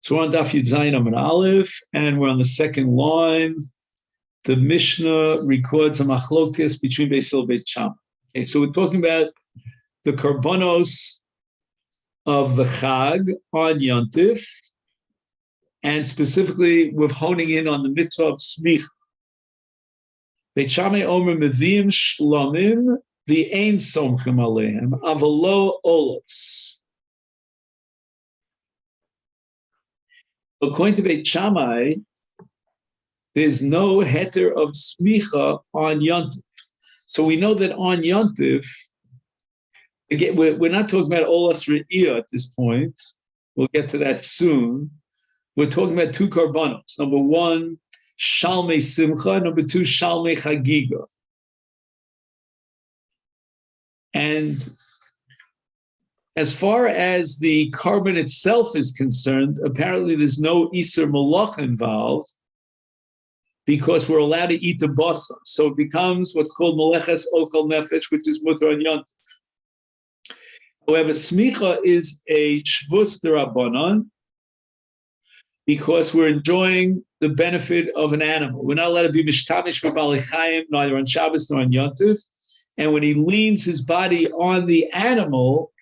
So we're on Daf Yud Zayin Amud Aleph, and we're on the second line. The Mishnah records a machlokes between Beis Hillel and Beit Shammai. Okay, so we're talking about the karbanos of the Chag on Yontif, and specifically we're honing in on the mitzvah of smicha. Beit Shammai omer meviim shlomim v'ein somchim alehem avalo olos. According to Beit Shammai, there's no heter of smicha on Yontif. So we know that on Yontif, again, we're not talking about olas re'iyah at this point. We'll get to that soon. We're talking about two karbanos. Number one, shalmei simcha. Number two, shalmei chagigah. And as far as the carbon itself is concerned, apparently there's no Isur Malach involved because we're allowed to eat the basa. So it becomes what's called Meleches Ochel Nefesh, which is Mutar on Yontif. However, smicha is a Shvutz D'Rabbanan because we're enjoying the benefit of an animal. We're not allowed to be Mishtamish B'Bali Chayim, neither on Shabbos nor on Yontif. And when he leans his body on the animal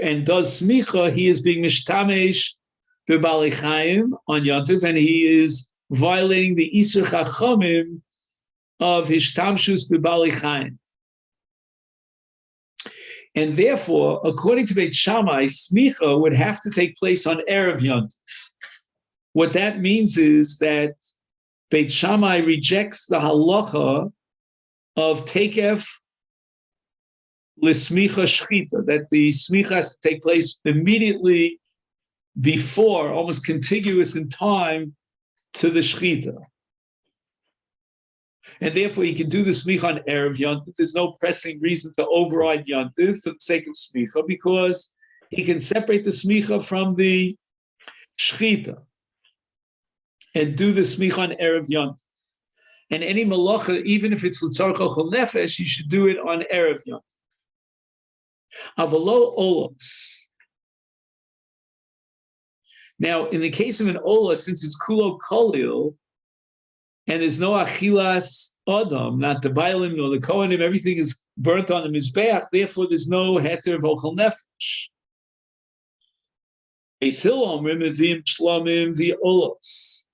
and does smicha, he is being mishtamesh b'balei chayim on Yontif, and he is violating the Isur Chachamim of hishtamshus b'balei chayim. And therefore, according to Beit Shammai, smicha would have to take place on Erev Yontif. What that means is that Beit Shammai rejects the halacha of tekef l'smicha shchita, that the smicha has to take place immediately before, almost contiguous in time to the shchita. And therefore, you can do the smicha on Erev Yontif. There's no pressing reason to override Yontif for the sake of smicha, because he can separate the smicha from the shchita and do the smicha on Erev Yontif. And any malacha, even if it's l'tzarech ochel nefesh, you should do it on Erev Yontif. Avalo olos. Now, in the case of an olos, since it's kulo kolil, and there's no achilas adam, not the bailim nor the kohanim, everything is burnt on the mizbeach. Therefore, there's no heter of ochel nefesh. Beis Hillel omrim meviim shlomim v'olos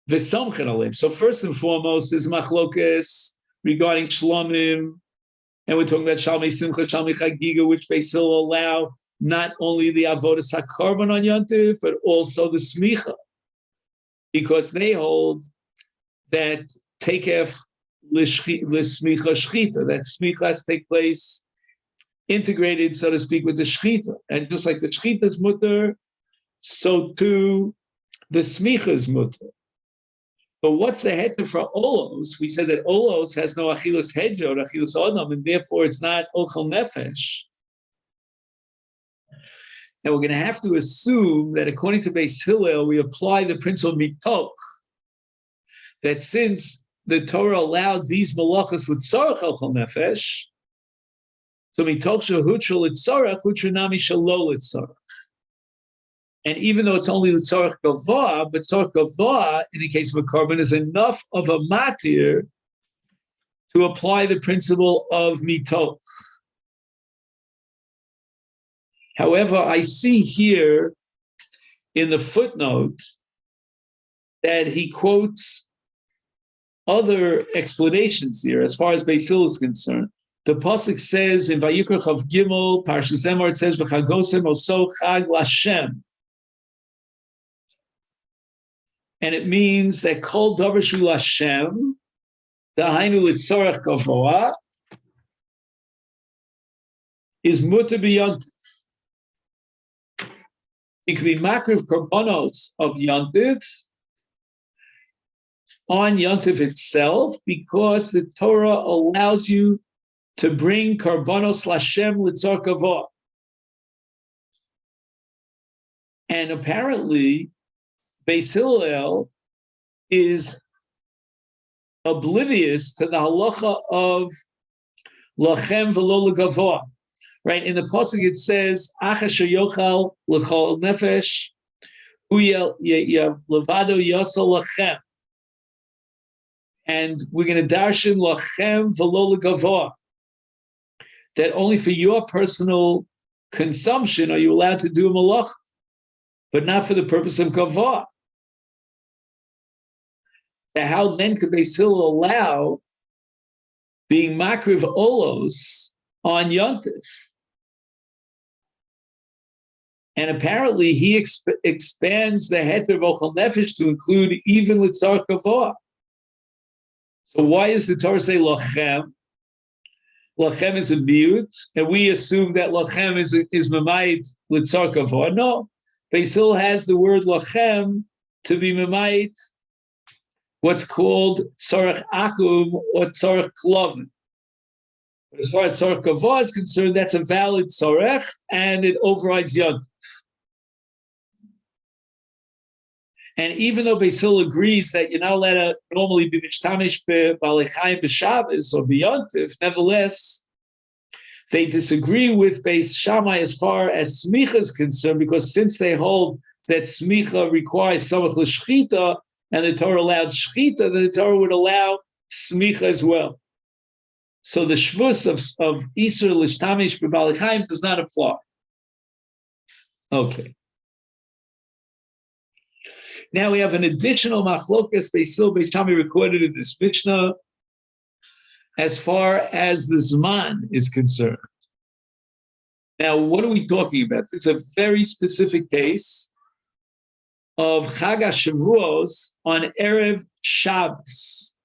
v'samchen aleim. So first and foremost, there's machlokes regarding shlomim. And we're talking about Shalmei Simcha, Shalmei Chagigah, which Beis Hillel allow not only the Avodas HaKarban on Yontif, but also the Smicha, because they hold that Tekef L'Smicha Shchita, that Smicha has to take place integrated, so to speak, with the Shchita. And just like the Shchita is mutter, so too the Smicha is mutter. But what's the heter for olos? We said that olos has no achilas hedja or achilas adam, and therefore it's not ochel nefesh. And we're going to have to assume that according to Beis Hillel, we apply the principle mitoch, that since the Torah allowed these malachas l'tzarech ochel nefesh, so mitoch shehutra l'tzarech, hutra nami shelo l'tzarech. And even though it's only the tzarech gavah, but tzarech gavah, in the case of a carbon, is enough of a matir to apply the principle of mitoch. However, I see here in the footnote that he quotes other explanations here as far as Beis Hillel is concerned. The pasuk says in Vayikra Chav Gimel, Parshas Zemar, it says v'chagosem oso chag lashem. And it means that kol davar shu lashem, dahainu litzorech gavoa, is mutter b'yontif. It could be makriv karbanos of yontif on yontif itself, because the Torah allows you to bring karbanos lashem litzorech gavoa. And apparently, Beis Hillel is oblivious to the halacha of lachem v'lo legavoa. Right? In the pasuk it says, "Achas sheyochal l'chol nefesh levado yasal lachem. And we're going to darshan lachem v'lo legavoah, that only for your personal consumption are you allowed to do a malach, but not for the purpose of gavoah. So how then could Beis Hillel allow being makriv olos on yontif? And apparently he expands the heter v'ochel nefesh to include even litzar gavoah. So why is the Torah say lachem? Lachem is a miut, and we assume that lachem is mamayit litzar gavoah. No, Beis Hillel has the word lachem to be mamayit what's called tzarech akum or tzarech klovin. But as far as tzarech gavoah is concerned, that's a valid tzarech, and it overrides yontif. And even though Beis Hillel agrees that you're not allowed to normally be mishtamish b'balei chayim b'Shabbos or b'yontif, nevertheless, they disagree with Beis Shammai as far as smicha is concerned, because since they hold that smicha requires samach l'shchita, and the Torah allowed shchita, then the Torah would allow smicha as well. So the shvus of Isur l'shtamish b'balei chayim does not apply. Okay. Now we have an additional machlokas Beis Hillel Beis Shammai recorded in this Mishnah as far as the Zman is concerned. Now, what are we talking about? It's a very specific case of Chag HaShavuos on Erev Shabbos.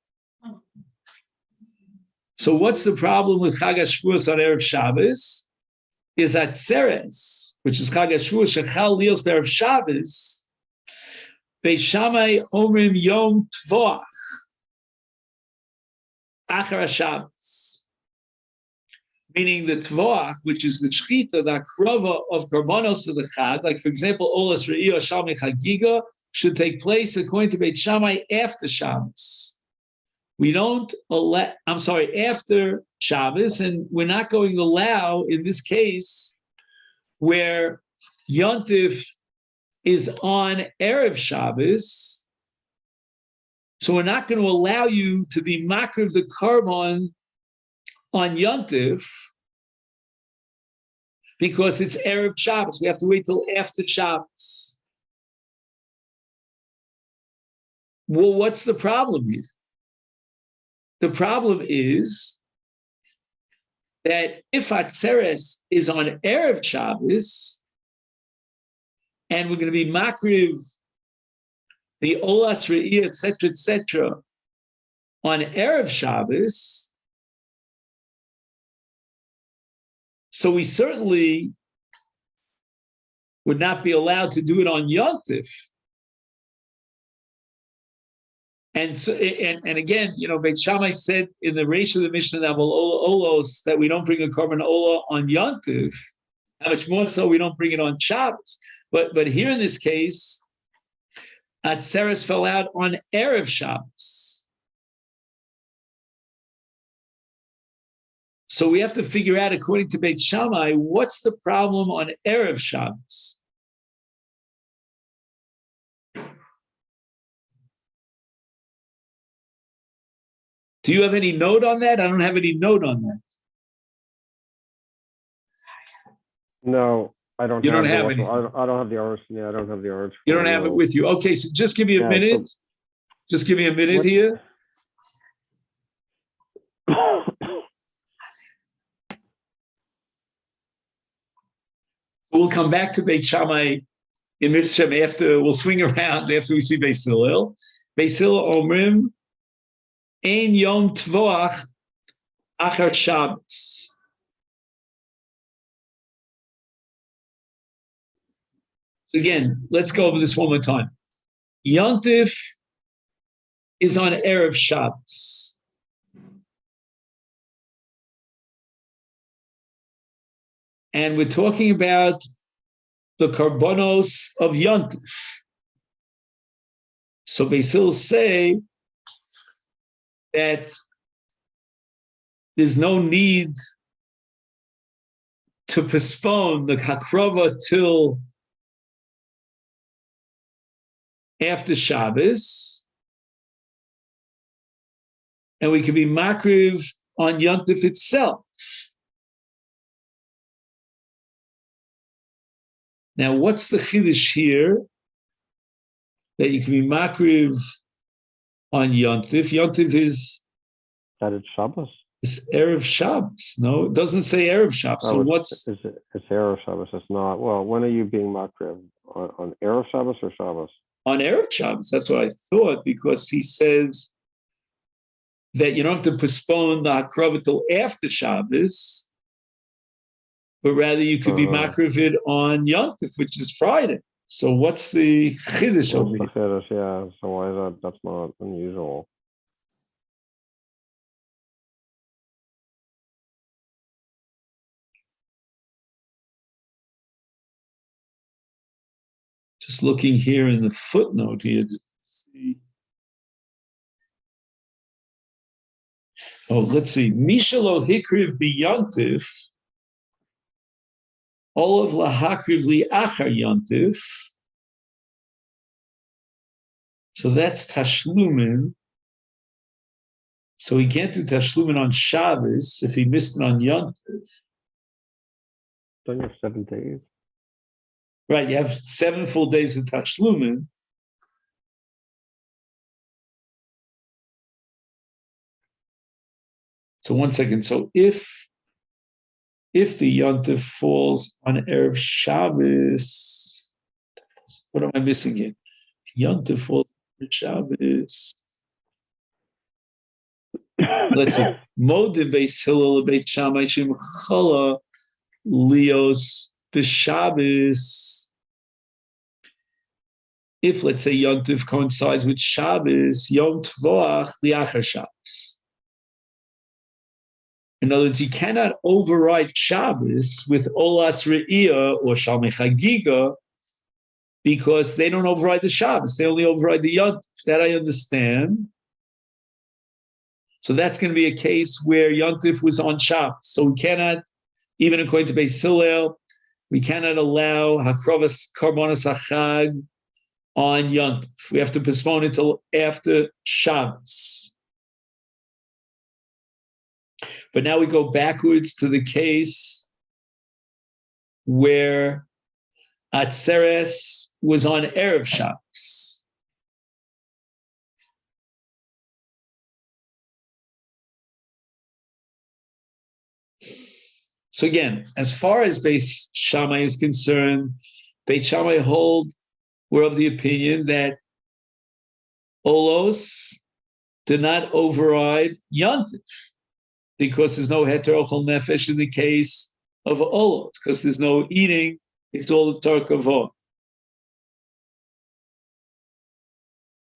So what's the problem with Chag HaShavuos on Erev Shabbos? Is Atzeres, which is Chag HaShavuos, Shechal Lios Erev Shabbos, Beis Shammai Omrim Yom Tvoach Achar HaShabbos, meaning the Tvoach, which is the Shechita, the Akrova of Karbanos of the Chag, like for example, Olas Re'iyah Shalmi Chagigah, should take place according to Beit Shammai after Shabbos. We don't allow, after Shabbos, and we're not going to allow, in this case, where Yontif is on Erev Shabbos, so we're not going to allow you to be makriv the carbon on Yontif because it's Erev Shabbos. We have to wait till after Shabbos. Well, what's the problem here? The problem is that if Atzeres is on Erev Shabbos, and we're going to be makriv the olas re'iyah, etc., on Erev Shabbos, so we certainly would not be allowed to do it on Yontif. And so, and again, Beit Shammai said in the Reish of the Mishnah Olos that we don't bring a korban olah on Yontif. How much more so we don't bring it on Shabbos. But here in this case, Atzeres fell out on Erev Shabbos. So we have to figure out, according to Beit Shammai, what's the problem on Erev Shabbos? Do you have any note on that? I don't have any note on that. No, I don't. You don't have anything. I don't have the Ars. Yeah, I don't have the Ars. You don't have it with you. Okay, so just give me a minute. Just give me a minute here. We'll come back to Beit Shammai in Mitzvah after. We'll swing around after we see Beis Hillel. Beis Hillel Omrim Ein Yom Tvoach Achar Shabbos. So again, let's go over this one more time. Yontif is on Erev Shabbos. And we're talking about the karbonos of Yontif. So Beis Hillel say that there's no need to postpone the hakrava till after Shabbos, and we can be makriv on Yontif itself. Now, what's the chiddush here? That you can be makriv on Yontif. Yontif is That it's Shabbos? It's Erev Shabbos. No, it doesn't say Erev Shabbos. So what's... It's Erev Shabbos. It's not. Well, when are you being makriv? On Erev Shabbos or Shabbos? On Erev Shabbos. That's what I thought, because he says that you don't have to postpone the Hakrava till after Shabbos, but rather you could be makrivid on Yom Tov, which is Friday. So what's the chiddush over here? Chiddush, yeah. So why is that? That's not unusual. Just looking here in the footnote here to see. Oh, let's see. Mishalo hikriv biyantif, olav lahakriv li achar yantif. So that's tashlumin. So he can't do tashlumin on Shabbos if he missed it on yantif. Don't you have 7 days? Right, you have 7 full days of tashlumin. So 1 second. So if the Yontif falls on Erev Shabbos, what am I missing here? Yontif falls on Shabbos. Let's see. Modim Beis Hillel Beit Shammai Shem Chala Leos b'Shabbos. If, let's say, Yontif coincides with Shabbos, Yom Tvoach liachar Shabbos. In other words, you cannot override Shabbos with Olas Re'iyah or Shalmei Chagigah because they don't override the Shabbos. They only override the Yontif. That I understand. So that's going to be a case where Yontif was on Shabbos. So we cannot, even according to Beis Hillel, we cannot allow Hakrovas Karbonos Achag on Yontif. We have to postpone it till after Shabbos. But now we go backwards to the case where Atzeres was on Erev Shabbos. So again, as far as Beis Shammai is concerned, Beit Shammai were of the opinion that Olos did not override Yontif, because there's no heter ochel nefesh in the case of olos, because there's no eating, it's all the tarkavah.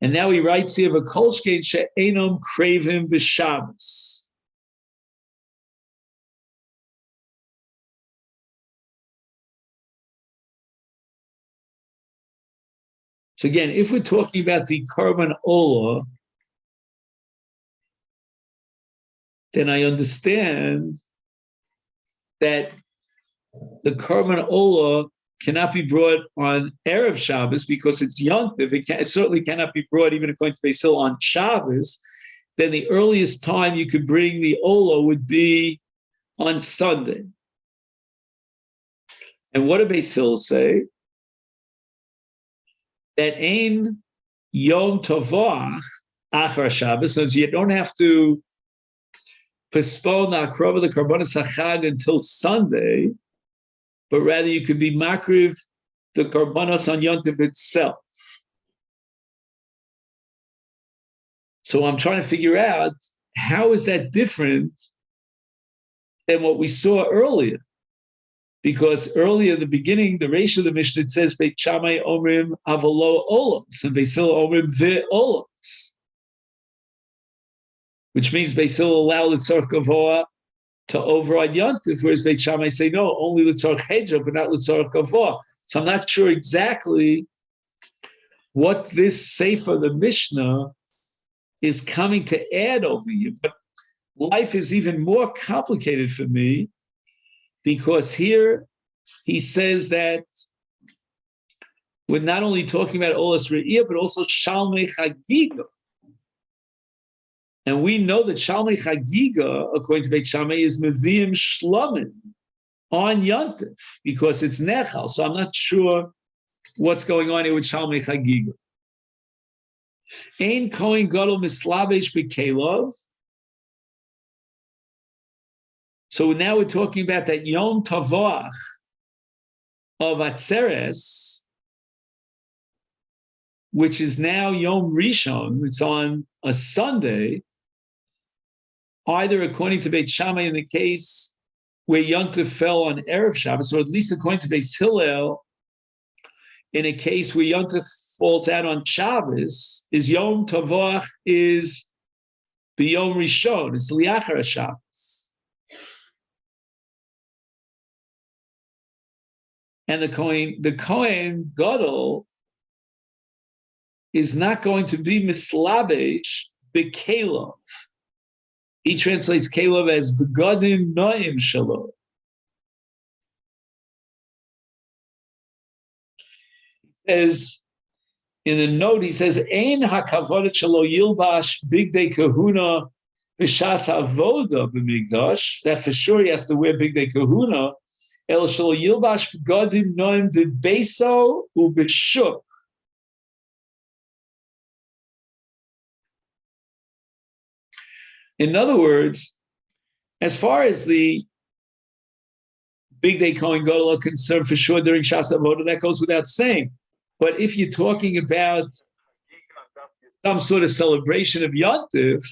And now he writes here, v'kolshkein she'enom kravim b'Shabbos. So again, if we're talking about the korban olah, then I understand that the korban olah cannot be brought on Erev Shabbos because it's Yontif. It certainly cannot be brought, even according to Beis Hillel, on Shabbos. Then the earliest time you could bring the olah would be on Sunday. And what did Beis Hillel say? That ein Yom Tovach achar Shabbos, so you don't have to postpone the Akrava, the Karbonos HaChag until Sunday, but rather you could be makriv the Karbonos on Yontif itself. So I'm trying to figure out, how is that different than what we saw earlier? Because earlier in the beginning, the ratio of the Mishnah, it says, Beit Shammai omrim avolo olos, and Beis Hillel omrim ve'olos. Which means Beis Hillel allow L'tzorch Gavoa to override Yontif, whereas Beit Shammai say no, only L'tzorch Hedra, but not L'tzorch Gavoa. So I'm not sure exactly what this Sefer, the Mishnah, is coming to add over here. But life is even more complicated for me, because here he says that we're not only talking about Olas Re'iyah, but also Shalmei Chagigah. And we know that Shalmei Chagigah, according to Beit Shammai, is Meviim Shlomim on Yontif, because it's Nechal. So I'm not sure what's going on here with Shalmei Chagigah. Ein Kohen Gadol Mislabesh B'Kelov. So now we're talking about that Yom Tavoach of Atzeres, which is now Yom Rishon. It's on a Sunday, either according to Beit Shammai in the case where Yontif fell on Erev Shabbos, or at least according to Beit Hillel, in a case where Yontif falls out on Shabbos, is Yom Tavoach is the Yom Rishon. It's Liachar Shabbos. And the Kohen Gadol is not going to be mislabesh bekelov. He translates kelov as begadim noim shalom. He says in the note, he says, "Ein hakavodet shelo yilbash bigdei kahuna v'shas avoda b'migdash." That for sure he has to wear bigdei kahuna. El shelo yilbash begadim noim b'beiso u'b'shuk. In other words, as far as the Big Day Kohen Gadol are concerned, for sure during Shas Avoda, that goes without saying. But if you're talking about some sort of celebration of Yontif,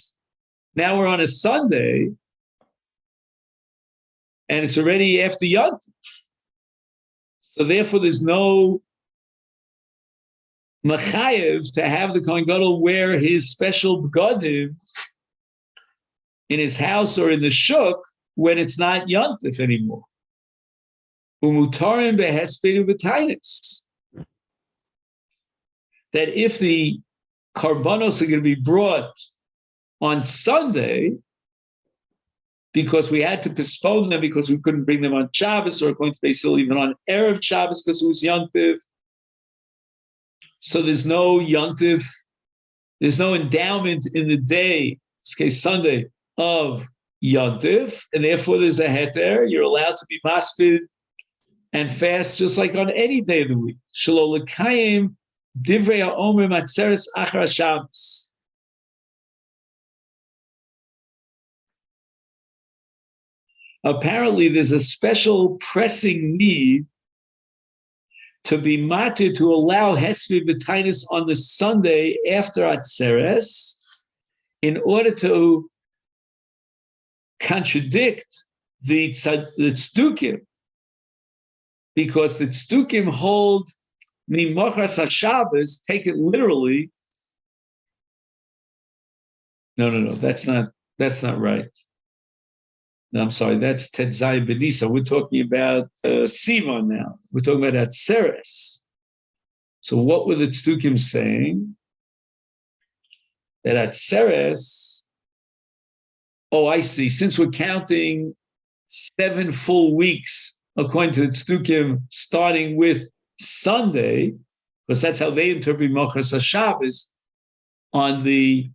now we're on a Sunday, and it's already after Yontif. So therefore, there's no machayev to have the Kohen Gadol wear his special begadim in his house or in the shuk when it's not Yontif anymore. Umutarim behespedu b'tainis. That if the karbanos are going to be brought on Sunday, because we had to postpone them because we couldn't bring them on Shabbos, or according to Basil, even on Erev Shabbos because it was Yontif. So there's no Yontif, there's no endowment in the day, in this case Sunday, of Yontif, and therefore there's a heter. You're allowed to be maspid and fast just like on any day of the week. Shelo l'kayim divrei ha'omer matzeres achar Shabbos. Apparently, there's a special pressing need to be matir, to allow hesvi v'tainis on the Sunday after Atzeres, in order to contradict the tzdukim, because the tzdukim hold mimachas haShabbos, take it literally. No, that's not right. No, I'm sorry, that's Tetzai Benisa. We're talking about Sivan now. We're talking about Atzeres. So what were the tzdukim saying? That Atzeres, oh, I see. Since we're counting 7 full weeks, according to the tzdukim, starting with Sunday, because that's how they interpret Machas HaShabbos, on the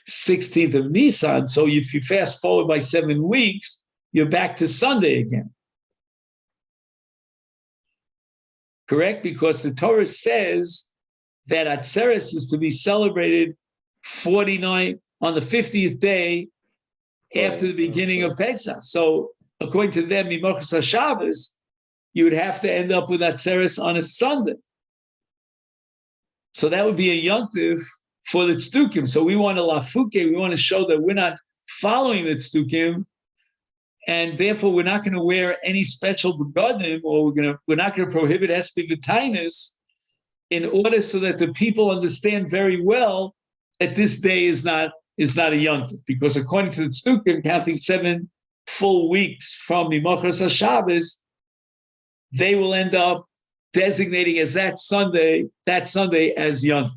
16th of Nisan. So if you fast forward by 7 weeks, you're back to Sunday again. Correct? Because the Torah says that Atzeres is to be celebrated 49 on the 50th day after the beginning of Pesach. So according to them, Mimachas HaShabbos, you would have to end up with Atzeres on a Sunday. So that would be a Yontif for the tzdukim. So we want to lafuke, we want to show that we're not following the tzdukim, and therefore we're not going to wear any special begadim, or we're not going to prohibit hespi v'tainis, in order so that the people understand very well that this day is not a yontif, because according to the tzdukim, counting 7 full weeks from Mimachas HaShabbos, they will end up designating as that Sunday as yontif.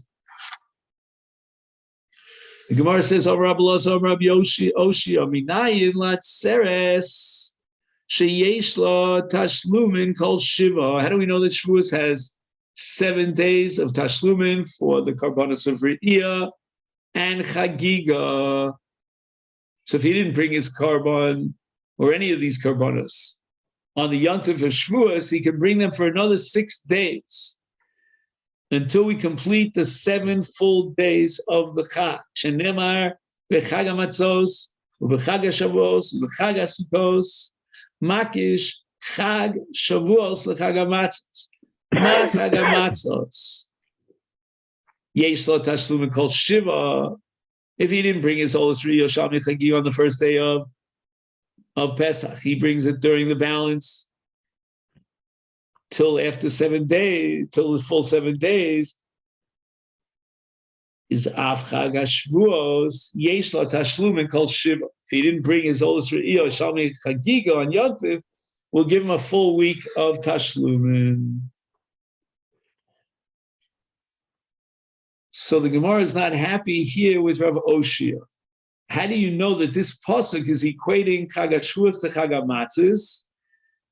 The Gemara says, "O Rabbi Los, O Rabbi Yoshi, Minayin Latzeres sheyesh lo tashlumin kol shiva." How do we know that Shavuos has 7 days of Tashlumin for the Karbonos of Re'iyah and Chagigah. So if he didn't bring his Karban or any of these Karbonos on the Yontif of Shavuos, he can bring them for another 6 days until we complete the 7 full days of the Chag. Shenemar b'Chag HaMatzos, u'b'Chag HaShavuos, u'b'Chag HaSukkos, makish Chag Shavuos l'Chag HaMatzos. Ma Chag HaMatzos. Yesh lo tashlum kol shiva. If he didn't bring his Olis Riyah Shalmi Chagigah on the first day of Pesach, he brings it during the balance till after 7 days, till the full 7 days. Is Av Chag HaShavuos Yesh lo tashlum kol shiva. If he didn't bring his Olis Riyah Shalmi Chagigah on Yontif, we'll give him a full week of tashlumin. So the Gemara is not happy here with Rav Oshia. How do you know that this pasuk is equating Chag HaShavuos to Chag HaMatzos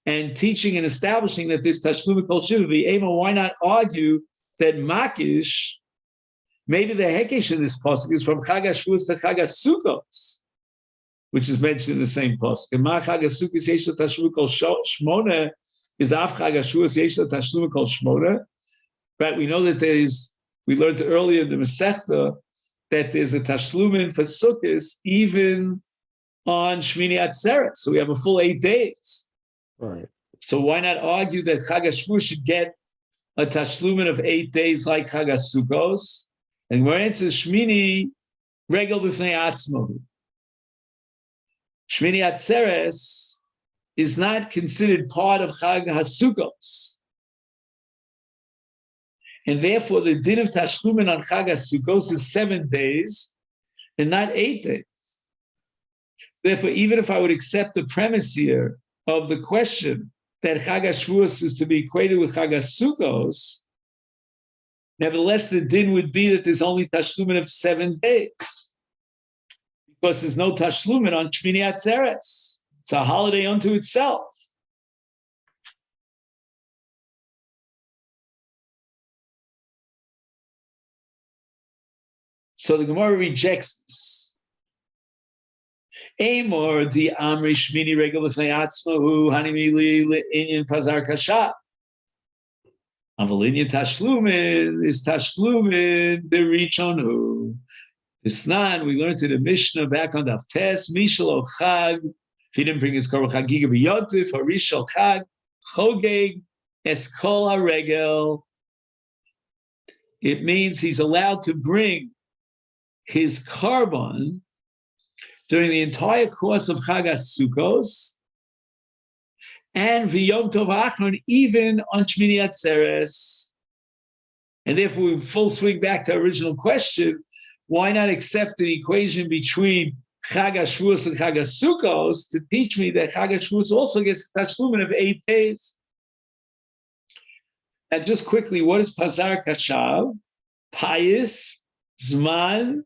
and teaching and establishing that this tashlumin kol shiva? The Ema, why not argue that makish, maybe the hekesh in this pasuk is from Chag HaShavuos to Chag HaSukkos, which is mentioned in the same pasuk. And Ma Chag HaSukkos yesh lo tashlumin kol shmona is Av Chag HaShavuos yesh lo tashlumin kol shmona. Right? We know that we learned earlier in the Masechet that there's a tashlumin for Sukkos even on Shmini Atzeres. So we have a full 8 days. Right. So why not argue that Chag HaShavuos should get a tashlumin of 8 days like Chag HaSukkos? And where it's Shmini regel b'fnei atzmo. Shmini Atzeres is not considered part of Chag HaSukkos. And therefore, the din of tashlumin on Chag HaSukkos is 7 days and not 8 days. Therefore, even if I would accept the premise here of the question that Chag HaShavuos is to be equated with Chag HaSukkos, nevertheless, the din would be that there's only tashlumin of 7 days, because there's no tashlumin on Shmini Atzeres. It's a holiday unto itself. So the Gemara rejects this. Amor the Amri Shmini Regel B'fnei Atzmahu Hanimili Inyan Pazar Kasha. Aval Inyan Tashlumin is Tashlumin B'Richonu. Isnan, we learned in the Mishnah back on Daf Tes, Mishal Chag. If he didn't bring his Korban Chagigah B'Yontif, or Rishal Chag Chogeg Eskol HaRegel. It means he's allowed to bring his Karban during the entire course of Chag HaSukkos and V'Yom Tov Achron, even on Shmini Atzeres. And therefore, we full swing back to our original question: why not accept an equation between Chag HaShavuos and Chag HaSukkos to teach me that Chag HaShavuos also gets a tashlumin of 8 days? And just quickly, what is Pazar Kashav? Payis, Zman,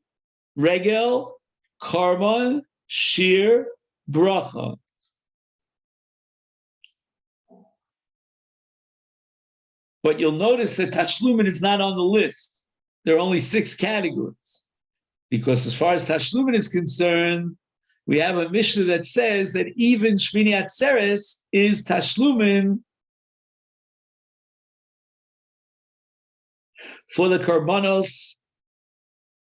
Regel, Karban, Shir, Bracha. But you'll notice that Tashlumin is not on the list. There are only 6 categories. Because as far as Tashlumin is concerned, we have a Mishnah that says that even Shmini Atzeres is Tashlumin for the Karbanos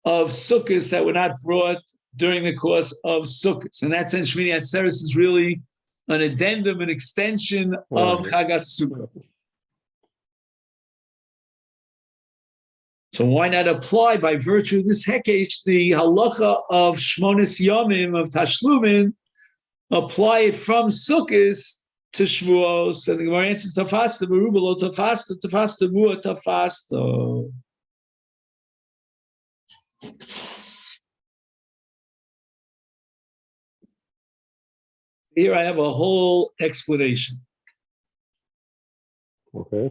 of Sukkos that were not brought during the course of Sukkos. In that sense, Shmini Atzeres is really an addendum, an extension of Chag HaSukkos. So why not apply, by virtue of this hekesh, the halacha of Shmonis Yomim, of Tashlumin, apply it from Sukkos to Shavuos? And the Gemara answers, Tafasta, Beruba lo Tafasta, Tafasta, Mua Tafasta. Here I have a whole explanation. Okay.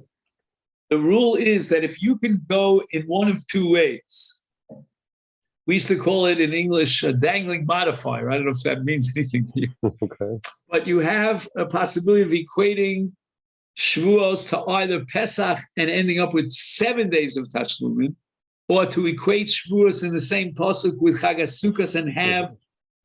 The rule is that if you can go in one of 2 ways, we used to call it in English a dangling modifier. I don't know if that means anything to you. Okay. But you have a possibility of equating Shavuos to either Pesach and ending up with 7 days of Tashlumin, or to equate Shavuos in the same pasuk with Chag HaSukkos and have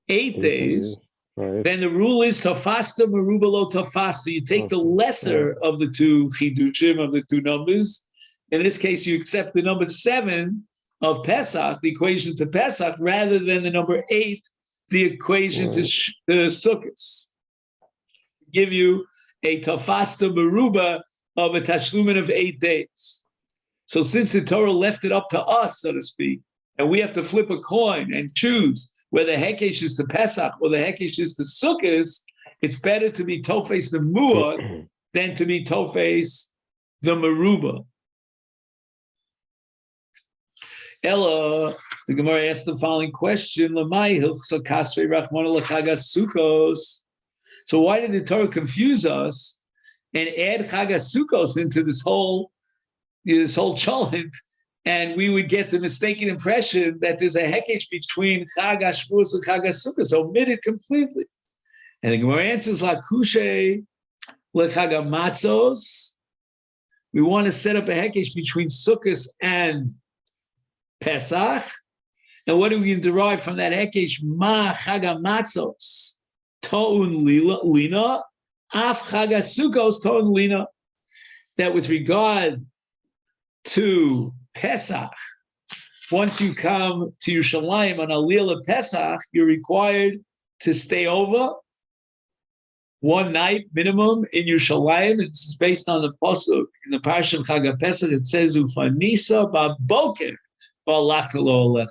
8 days, Right. then the rule is Tafasta Meruba Lo Tafasta. You take the lesser of the two chidushim, of the two numbers. In this case, you accept the number 7 of Pesach, the equation to Pesach, rather than the number 8, the equation to Sukkos. Give you a Tafasta Meruba of a Tashlumin of 8 days. So since the Torah left it up to us, so to speak, and we have to flip a coin and choose whether Hekesh is to Pesach or the Hekesh is to Sukkos, it's better to be Tofes the Mu'at than to be Tofes the Meruba. Ella, the Gemara asked the following question: So why did the Torah confuse us and add Chag HaSukkos into this whole cholent, and we would get the mistaken impression that there's a hekesh between Chag HaShavuos and Chag HaSukkos, omitted completely. And the Gemara answers, Lakushe leChag HaMatzos. We want to set up a hekesh between Sukkos and Pesach. And what do we derive from that hekesh? Ma Chag HaMatzos to'un lina, af Chag HaSukkos to'un lina. That with regard to Pesach, once you come to Yerushalayim on Aliyah of Pesach, you're required to stay over 1 night minimum in Yerushalayim. It's based on the pasuk in the Parsha of Chag HaPesach. It says Ufanisa baboker v'alachta lo alecha.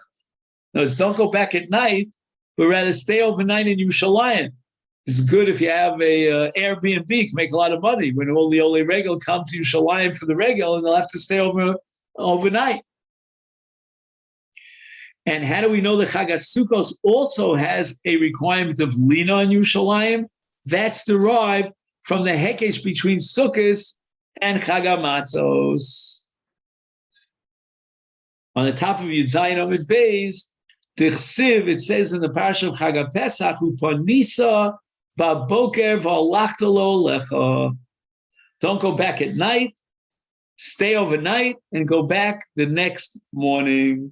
No, it's don't go back at night, but rather stay overnight in Yerushalayim. It's good if you have a Airbnb, you can make a lot of money when all the Ole Regel come to Yerushalayim for the Regel, and they'll have to stay overnight. And how do we know that Chag HaSukkos also has a requirement of Lina in Yerushalayim? That's derived from the hekesh between Sukkos and Chag HaMatzos. On the top of Yud Zayin Amud Beis, it says in the Parsha of Chag HaPesach, Upanisa baboker v'alachta lo alecha. Don't go back at night, stay overnight, and go back the next morning.